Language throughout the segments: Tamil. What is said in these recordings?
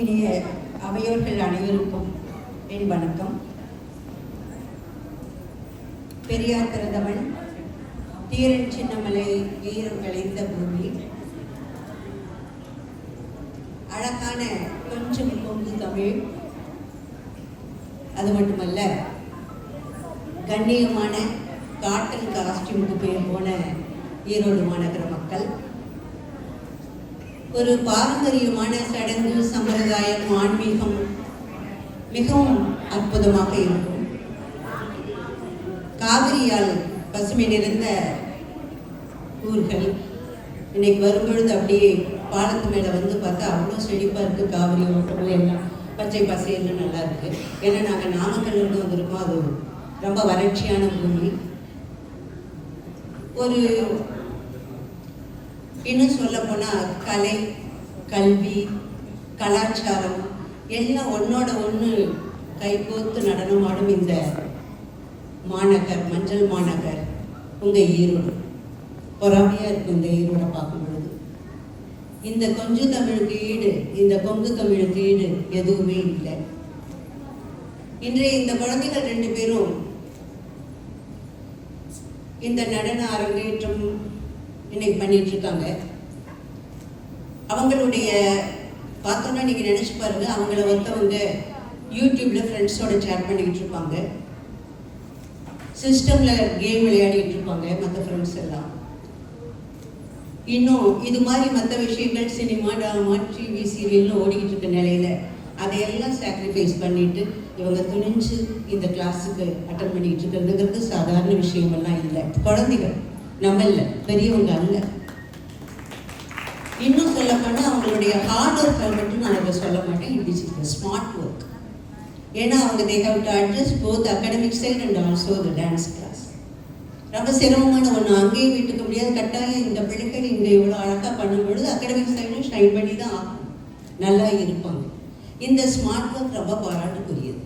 இனிய அவையோர்கள் அனைவருக்கும் என் வணக்கம். பெரியார் பிறந்தவன், தீரன் சின்னமலை வீரம் விளைந்த பூமி, அழகான கொஞ்சம் கொங்கு தமிழ், அது மட்டுமல்ல கண்ணியமான காட்டன் காஸ்டியூமுக்கு பேர் போன ஈரோடு மாநகர மக்கள், ஒரு பாரம்பரியமான சடங்கு சம்பிரதாயம் ஆன்மீகம் மிகவும் அற்புதமாக இருக்கும். காவிரியால் பசுமை நிறைந்த ஊர்கள் இன்னைக்கு வரும்பொழுது அப்படியே பாலத்து மேலே வந்து பார்த்தா அவ்வளோ செழிப்பாக இருக்குது. காவிரி ஓட்டமும் எல்லாம் பச்சை பசையெல்லாம் நல்லா இருக்குது. ஏன்னா நாங்கள் நாமக்கல்லிருந்து வந்திருக்கோம். அது ரொம்ப வறட்சியான பூமி. ஒரு இன்னும் சொல்ல போனால் கலை, கல்வி, கலாச்சாரம் எல்லாம் ஒன்னோட ஒன்று கைகோத்து நடனமாடும் இந்த மாநகர், மஞ்சள் மாநகர் உங்கள் ஈரோடு. பொறாமையாக இருக்கும் இந்த ஈரோடை பார்க்கும் பொழுது. இந்த கொஞ்சு தமிழுக்கு ஈடு, இந்த கொங்கு தமிழுக்கு ஈடு எதுவுமே இல்லை. இன்றைய இந்த குழந்தைகள் 2 பேரும் இந்த நடன அரங்கேற்றம் இன்னைக்கு பண்ணிட்டு இருக்காங்க. அவங்களுடைய பார்த்தோன்னா நீங்கள் நினச்சி பாருங்க, அவங்கள ஒருத்தவங்க யூடியூப்ல ஃப்ரெண்ட்ஸோட சேட் பண்ணிக்கிட்டு இருப்பாங்க, சிஸ்டம்ல கேம் விளையாடிட்டு இருப்பாங்க மற்ற ஃப்ரெண்ட்ஸ் எல்லாம். இன்னும் இது மாதிரி மற்ற விஷயங்கள் சினிமா, ட்ராமா, டிவி சீரியல்னு ஓடிக்கிட்டு இருக்க நிலையில அதையெல்லாம் சாக்ரிஃபைஸ் பண்ணிட்டு இவங்க துணிஞ்சு இந்த கிளாஸுக்கு அட்டன் பண்ணிட்டு இருக்கிறதுங்கிறது சாதாரண விஷயமெல்லாம் இல்லை. குழந்தைகள் நம்ம இல்லை, பெரியவங்க அல்ல. இன்னும் சொல்ல போனால் அவங்களுடைய ஹார்ட் ஒர்க் மட்டும் நான் இதை சொல்ல மாட்டேன், it is the smart work. ஏன்னா அவங்க they have to adjust both academic side and also the dance class. ரொம்ப சிரமமான ஒன்று, அங்கேயே வீட்டுக்கு முடியாது. கட்டாயம் இந்த பிள்ளைகள் இங்கே இவ்வளோ அழகாக பண்ணும்பொழுது அகாடமிக் சைடும் ஷைன் பண்ணி தான் ஆகும், நல்லா இருப்பாங்க. இந்த ஸ்மார்ட் ஒர்க் ரொம்ப பாராட்டுக்குரியது.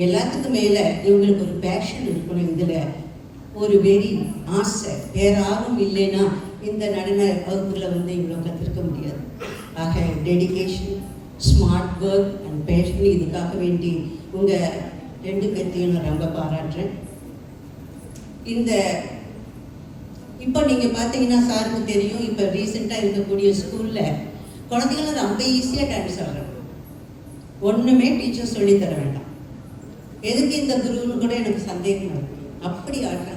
எல்லாத்துக்கும் மேலே இவங்களுக்கு ஒரு பேஷன் இருக்கணும். இதில் ஒரு வெறி, ஆசை, வேற யாரும் இல்லைன்னா இந்த நடன வகுப்பில் வந்து இவ்வளோ கற்றுக்க முடியாது. ஆக dedication, smart work and passion, இதுக்காக வேண்டி உங்கள் 2 பேர்த்தையும் நான் ரொம்ப பாராட்டுறேன். இந்த இப்போ நீங்கள் பார்த்தீங்கன்னா சாருக்கு தெரியும், இப்போ ரீசெண்டாக இருக்கக்கூடிய ஸ்கூலில் குழந்தைங்களும் ரொம்ப ஈஸியாக டான்ஸ் ஆடுறாங்க. ஒன்றுமே டீச்சர் சொல்லி தர வேண்டாம். எதுக்கு இந்த குருன்னு கூட எனக்கு சந்தேகம் இருக்கு. அப்படி ஆடுறாங்க.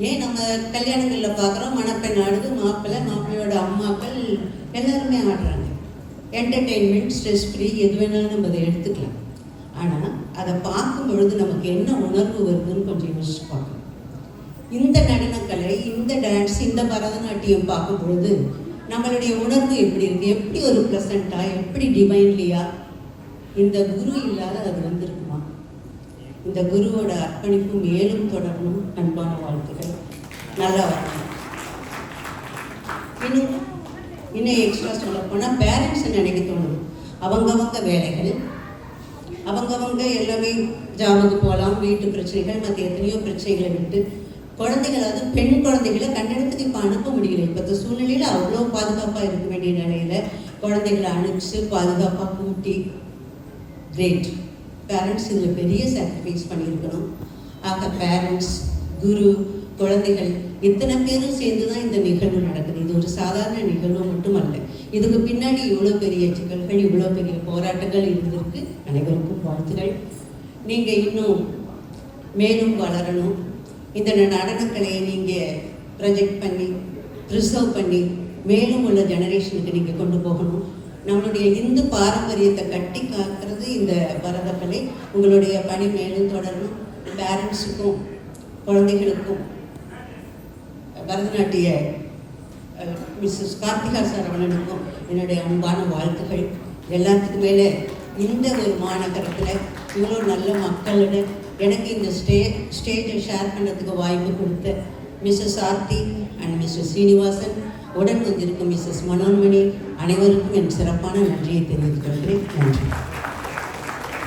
ஏன் நம்ம கல்யாணங்களில் பார்க்குறோம், மணப்பெண் ஆடுது, மாப்பிள்ளையோட அம்மாக்கள் எல்லாருமே ஆடுறாங்க. என்டர்டெயின்மெண்ட், ஸ்ட்ரெஸ் ஃப்ரீ, எது வேணாலும் நம்ம அதை எடுத்துக்கலாம். ஆனால் அதை பார்க்கும் பொழுது நமக்கு என்ன உணர்வு வருதுன்னு கொஞ்சம் யோசிச்சு பார்க்கணும். இந்த நடனக்கலை, இந்த டான்ஸ், இந்த பரதநாட்டியம் பார்க்கும் பொழுது நம்மளுடைய உணர்வு எப்படி இருக்குது, எப்படி ஒரு ப்ளசண்ட்டாக, எப்படி டிவைன்லியா. இந்த குரு இல்லாத அது வந்திருக்குமா? இந்த குருவோட அர்ப்பணிப்பு மேலும் தொடரணும். அன்பான வாழ்த்துக்கள். நல்லா வரணும். இன்னும் எக்ஸ்ட்ரா சொல்ல போனால் பேரண்ட்ஸ் நினைக்க தோணுது. அவங்கவங்க வேலைகள், அவங்கவங்க எல்லாமே ஜாபுக்கு போகலாம், வீட்டு பிரச்சனைகள், மற்ற எத்தனையோ பிரச்சனைகளை விட்டு குழந்தைகள், அது பெண் குழந்தைகளை கண்டனத்துக்கு இப்போ அனுப்ப முடியல. இப்போத்த சூழ்நிலையில் அவ்வளோ பாதுகாப்பாக இருக்க வேண்டிய நிலையில் குழந்தைகளை அனுப்பிச்சு பாதுகாப்பாக கூட்டி, கிரேட். பேரண்ட்ஸ் இதில் பெரிய சாக்ரிஃபைஸ் பண்ணியிருக்கணும். ஆக பேரண்ட்ஸ், குரு, குழந்தைகள் இத்தனை பேரும் சேர்ந்து தான் இந்த நிகழ்வு நடக்குது. இது ஒரு சாதாரண நிகழ்வு மட்டுமல்ல. இதுக்கு பின்னாடி இவ்வளோ பெரிய சிக்கல்கள், இவ்வளோ பெரிய போராட்டங்கள் இருந்திருக்கு. அனைவருக்கும் வாழ்த்துகள். நீங்கள் இன்னும் மேலும் வளரணும். இந்த நடனக்கலையை நீங்கள் ப்ரொஜெக்ட் பண்ணி, ப்ரிசர்வ் பண்ணி மேலும் உள்ள ஜெனரேஷனுக்கு நீங்கள் கொண்டு போகணும். நம்மளுடைய இந்து பாரம்பரியத்தை கட்டி காக்கிறது இந்த பரதக்கலை. உங்களுடைய பணி மேலும் தொடரணும். பேரண்ட்ஸுக்கும் குழந்தைகளுக்கும் பரதநாட்டிய மிஸ்ஸஸ் கார்த்திகா சரவணனுக்கும் என்னுடைய அன்பான வாழ்த்துக்கள். எல்லாத்துக்கும் மேலே இந்த ஒரு மாநகரத்தில் இவ்வளோ நல்ல மக்களோட எனக்கு இந்த ஸ்டேஜை ஷேர் பண்ணுறதுக்கு வாய்ப்பு கொடுத்த Mrs Aarthi and mister Srinivasan, உடன் வந்திருக்கும் மிஸ்ஸஸ் மனோன்மணி, அனைவருக்கும் என் சிறப்பான நன்றியை தெரிவித்துக் கொள்கிறேன். நன்றி.